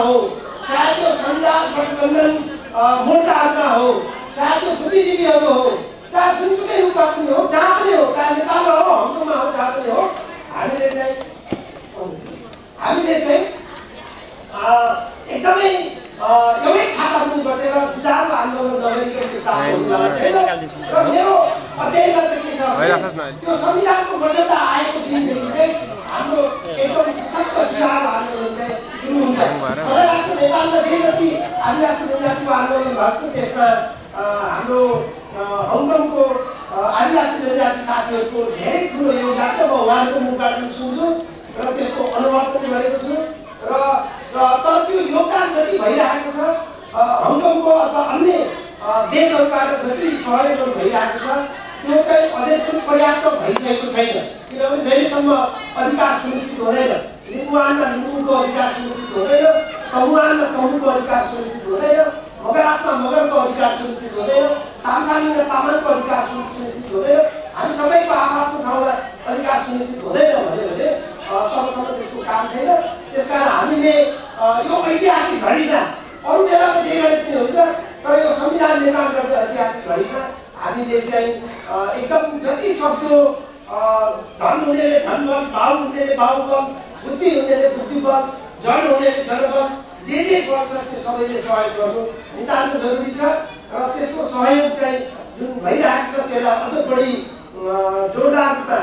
हो, चाहे त्यो संविधान गठबन्धन मोर्चाहरूमा हो, चाहे त्यो बुद्धिजीवीहरू हो, चाहे जुनसुकै रूपमा पनि हो, जहाँ पनि हो, चाहे नेपालमा हो, हङकङमा हो, जहाँ पनि हो, हामीले चाहिँ एकदमै एउटै छाता मुनि बसेर जुझारको आन्दोलन नगरिकन त्यो प्राप्त हुनेवाला छैन। र मेरो अध्ययनमा चाहिँ के छ भने त्यो संविधानको मस्यौदा आएको दिनदेखि चाहिँ हाम्रो एकदम सशक्त जुझारको आन्दोलन चाहिँ सुरु हुन्छ। मलाई लाग्छ नेपालमा जे जति आदिवासी जनजातिको आन्दोलन भएको छ त्यसमा हाम्रो हङकङको आदिवासी जनजाति साथीहरूको धेरै ठुलो योगदान छ। म उहाँहरूको मुखबाट पनि सुन्छु र त्यसको अनुभव पनि गरेको छु। र तर त्यो योगदान जति भइरहेको छ हङकङको अथवा अन्य देशहरूबाट जति सहयोगहरू भइरहेको छ त्यो चाहिँ अझै पनि पर्याप्त भइसकेको छैन। किनभने जहिलेसम्म अधिकार सुनिश्चित हुँदैन, लिम्बुवानमा लिम्बूको अधिकार सुनिश्चित हुँदैन, तमुवानमा तमुको अधिकार सुनिश्चित हुँदैन, मगरातमा मगरको अधिकार सुनिश्चित हुँदैन, तामसाङमा तामाङको अधिकार सुनिश्चित हुँदैन, हामी सबैको आफ्नो ठाउँमा अधिकार सुनिश्चित हुँदैन भने तबसम्म त्यसको काम छैन। त्यसकारण हामीले यो ऐतिहासिक घडीमा अरू बेलामा जे गरे पनि हुन्छ, तर यो संविधान निर्माण गर्ने ऐतिहासिक घडीमा हामीले चाहिँ एकदम जति सक्दो धन हुनेले धनबल, भाउ हुनेले भाउबल, बुद्धि हुनेले बुद्धिबल, जड हुनेले जडबल, जे बल छ त्यो सबैले सहयोग गर्नु नितान्त जरुरी छ। र त्यसको सहयोग चाहिँ जुन भइरहेको छ त्यसलाई अझ बढी जोरदार रूपमा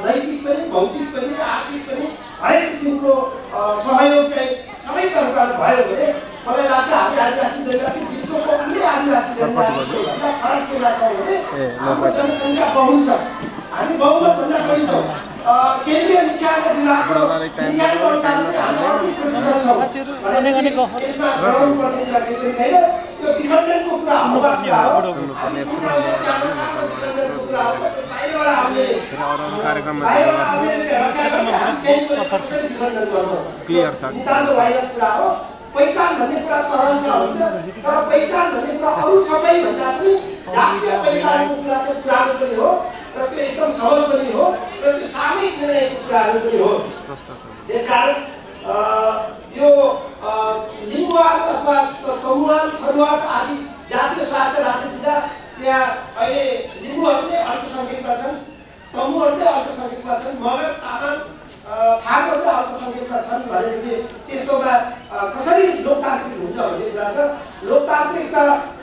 नैतिक पनि, भौतिक पनि, आर्थिक पनि हरेक किसिमको सहयोग चाहिँ सबै तर्फबाट भयो भने मलाई लाग्छ हामी आदिवासी जनजाति विश्वको अन्य आदिवासी जनजातिभन्दा फरक केमा छौँ भने हाम्रो जनसङ्ख्या बहुल छ, हामी बहुमतभन्दा बढी छौँ। केन्द्रीय विज्ञान विभागको विज्ञानको अनुसार हामी 38% छौँ। यसमा गराउनु पर्ने कुरा केही पनि छैन। त्यो विखण्डनको कुरा हो, क्लियर छ। पहिचान भन्ने कुरा तरल छ हुन्छ, तर पहिचान भन्ने कुरा अरू सबैभन्दा पनि जातीय पहिचानको कुरा चाहिँ पुरानो पनि हो र त्यो एकदम सबल पनि हो र त्यो सामूहिक निर्णयको कुराहरू पनि हो। त्यसकारण यो लिम्बुवान अथवा तमुवान, थरुवाट आदि जातीय स्वायत्त राज्य दिँदा त्यहाँ अहिले लिम्बूहरू नै अल्पसङ्ख्यकमा छन्, तमुहरू नै अल्पसङ्ख्यकमा छन्, मगर, तामाङ, थारूहरू नै अल्पसङ्ख्यकमा छन् भनेपछि त्यसकोमा कसरी लोकतान्त्रिक हुन्छ भन्ने कुरा छ। लोकतान्त्रिक त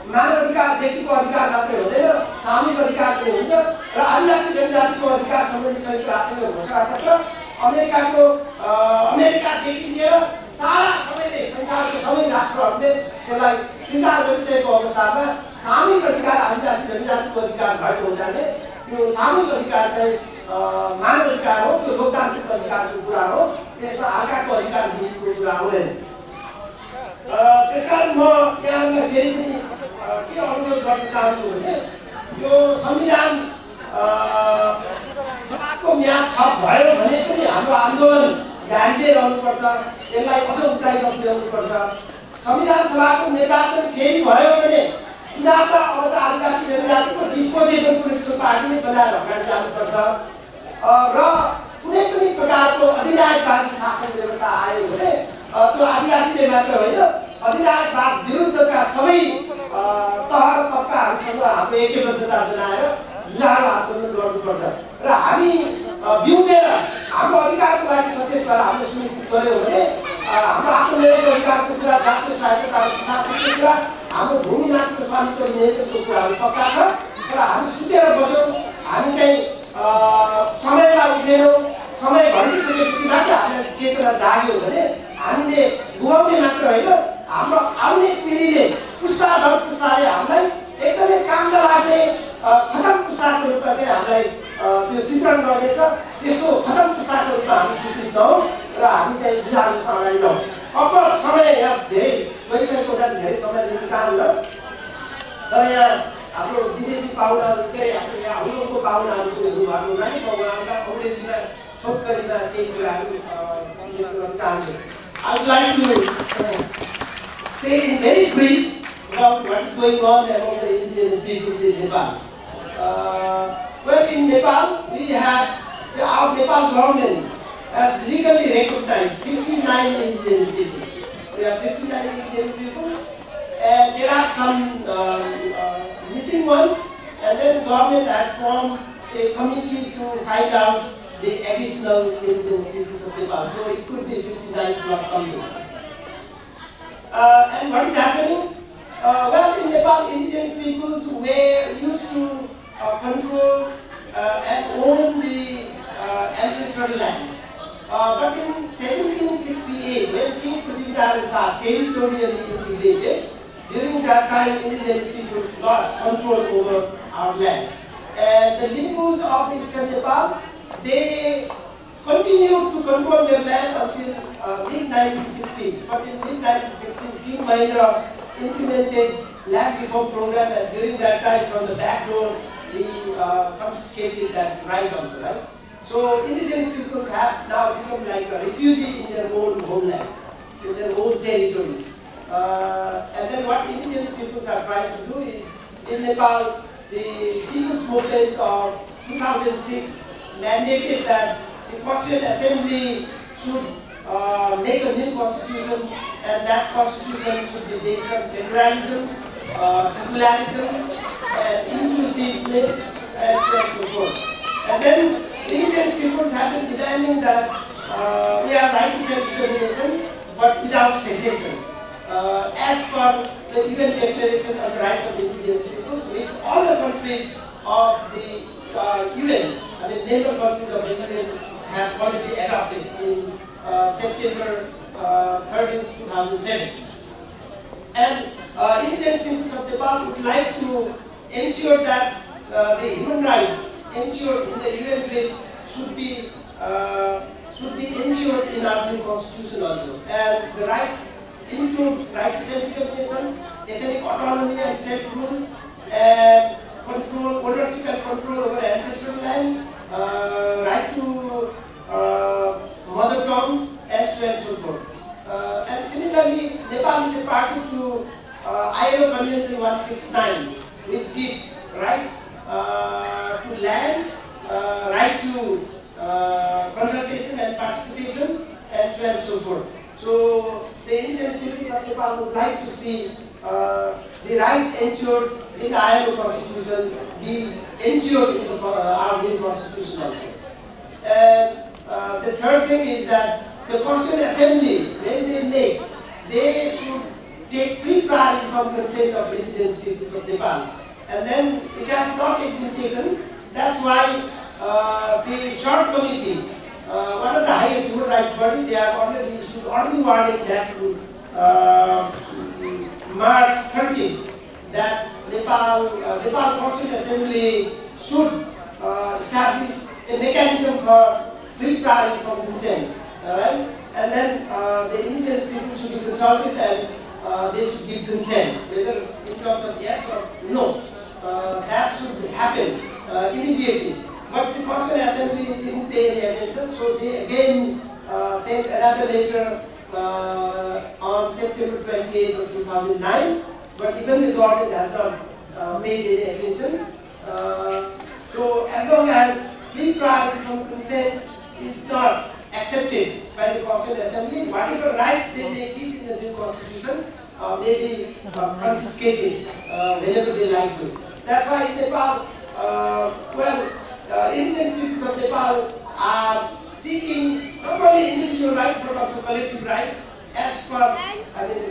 मानव अधिकार, व्यक्तिको अधिकार मात्रै हुँदैन, सामूहिक अधिकार पनि हुन्छ। र आदिवासी जनजातिको अधिकार सम्बन्धी संयुक्त राष्ट्रसङ्घको घोषणापत्र अमेरिकादेखि लिएर सारा सबैले संसारको सबै राष्ट्रहरूले त्यसलाई स्वीकार गरिसकेको अवस्थामा सामूहिक अधिकार आदिवासी जनजातिको अधिकार भएको हुनाले त्यो सामूहिक अधिकार चाहिँ मानव अधिकार हो, त्यो लोकतान्त्रिक अधिकारको कुरा हो, त्यसमा अर्काको अधिकार दिएको कुरा हुँदैन। त्यसकारण म यहाँलाई फेरि पनि के अनुरोध गर्न चाहन्छु भने यो संविधान सभाको म्याद थप भयो भने पनि हाम्रो आन्दोलन जारी नै रहनुपर्छ, यसलाई अझ उचाइमा पुर्याउनुपर्छ। संविधान सभाको निर्वाचन फेरि भयो भने चुनावमा अब त आदिवासी जनजातिको डिस्पोजेबल पोलिटिकल पार्टी नै बनाएर अगाडि जानुपर्छ। र कुनै पनि प्रकारको अधिनायकवादी शासन व्यवस्था आयो भने त्यो आदिवासीले मात्र होइन, अधिनायकवाद विरुद्धका सबै तह र तबकाहरूसँग हाम्रो एकबद्धता जनाएर जुझारो आन्दोलन गर्नुपर्छ। र हामी बिउजेर हाम्रो अधिकारको लागि सचेत भएर हामीले सुनिश्चित गर्यौँ भने हाम्रो आत्मनिर्भर अधिकारको कुरा, जातीय स्वायत्तता र सुशासनको कुरा, हाम्रो भूमिमाथिको स्वामित्व नियन्त्रणको कुराहरू पक्का छ। र हामी सुतेर बस्यौँ, हामी चाहिँ समयमा उठेनौँ, समय घटिसकेपछि मात्र हामीलाई चेतना जाग्यो भने हामीले गुमाउने मात्र होइन, हाम्रो आउने पिँढीले पुस्ता दर पुस्ताले हामीलाई एकदमै काम नलाग्ने खतम पुस्ताको रूपमा चाहिँ हामीलाई त्यो चित्रण गर्नेछ। त्यसको खतम पुस्ताको रूपमा हामी चित्रित नहौँ र हामी चाहिँ जुझारो रूपमा अगाडि जाउँ। अब समय यहाँ धेरै गइसकेको हुनाले धेरै समय दिन चाहन्न, तर यहाँ हाम्रो विदेशी पाहुनाहरू के अरे हाम्रो यहाँ हङकङको पाहुनाहरू पनि हुनुभएको हुनाले म उहाँहरूलाई अङ्ग्रेजीमा छोटकरीमा केही कुराहरू गर्न चाहन्छु। I would like to say in very brief about what is going on among the indigenous peoples in Nepal. Well, in Nepal, we have our Nepal government has legally recognized 59 indigenous peoples. We have 59 indigenous people, and there are some missing ones. And then government had formed a committee to find out the additional indigenous peoples of Nepal. So it could be 59 plus something. And what is happening? Well, in Nepal, indigenous peoples were used to control and own the ancestral lands. But in 1768, when King Prithviraj Shah territorially integrated, during that time, indigenous peoples lost control over our land. And the Limbus of the eastern Nepal, they continued to control their land until mid-1960s. But in mid-1960s, King Mahendra implemented land reform program, and during that time, from the back door, we confiscated that right also, right? So indigenous peoples have now become like a refugee in their own homeland, in their own territories. And then what indigenous peoples are trying to do is, in Nepal, the People's Movement of 2006 mandated that the Constituent Assembly should make a new constitution, and that constitution should be based on federalism, secularism, and inclusiveness, and so on and so forth. And then indigenous peoples have been demanding that we have right to self-determination, but without secession. As per the UN Declaration on the Rights of Indigenous Peoples, which all the countries of the UN, I mean member countries of the UN, have already adopted in September 13, 2007. And indigenous peoples of Nepal would like to ensure that the human rights ensured in the UN grid should be ensured in our new constitution also. And the rights includes right to self-determination, ethnic autonomy and self-rule, and control, ownership and control over ancestral land, right to mother tongues, and so on and so forth. And similarly, Nepal is a party to ILO Convention 169, which gives rights to land, right to consultation and participation, and so on and so forth. So the indigenous peoples of Nepal would like to see the rights ensured in the ILO constitution be ensured in our new constitution also. And the third thing is that the Constituent Assembly, when they make, they should take free priority from consent of indigenous peoples of Nepal. And then it has not yet been taken. That's why the short committee, one of the highest human rights bodies, they have already issued early warning that March 30th, that Nepal's Constituent Assembly should establish a mechanism for free priority from consent. Right? And then the indigenous people should be consulted, and they should give consent, whether in terms of yes or no. That should happen immediately. But the Constituent Assembly didn't pay any attention, so they again sent another letter on September 28th of 2009. But even the government has not made any attention. So as long as free priority from consent is not accepted by the Constituent Assembly, whatever rights they may keep in the new constitution may be confiscated whenever they like to. That's why in Nepal, indigenous peoples of Nepal are seeking not only individual rights but also collective rights as per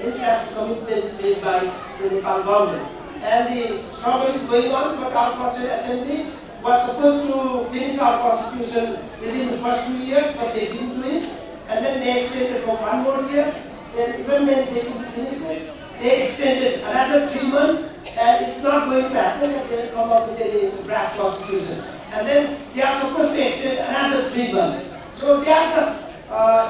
international commitments made by the Nepal government. And the struggle is going on, but our Constituent Assembly was supposed to finish our constitution within the first 2 years, but they didn't do it. And then they extended for 1 more year. Then even when they didn't finish it, they extended another 3 months, and it's not going to happen if they come up with any draft constitution. And then they are supposed to extend another 3 months. So they are just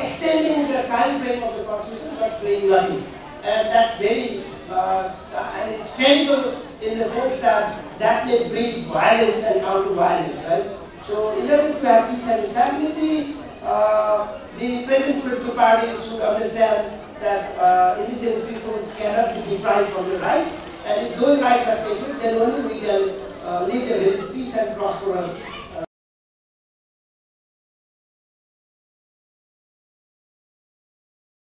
extending the time frame of the constitution, but doing nothing. And that's very, and it's terrible in the sense that that may breed violence and counter-violence, right? So in order to have peace and stability, the present political parties should understand that indigenous peoples cannot be deprived from their rights, and if those rights are secured, then only we can live a very peace and prosperous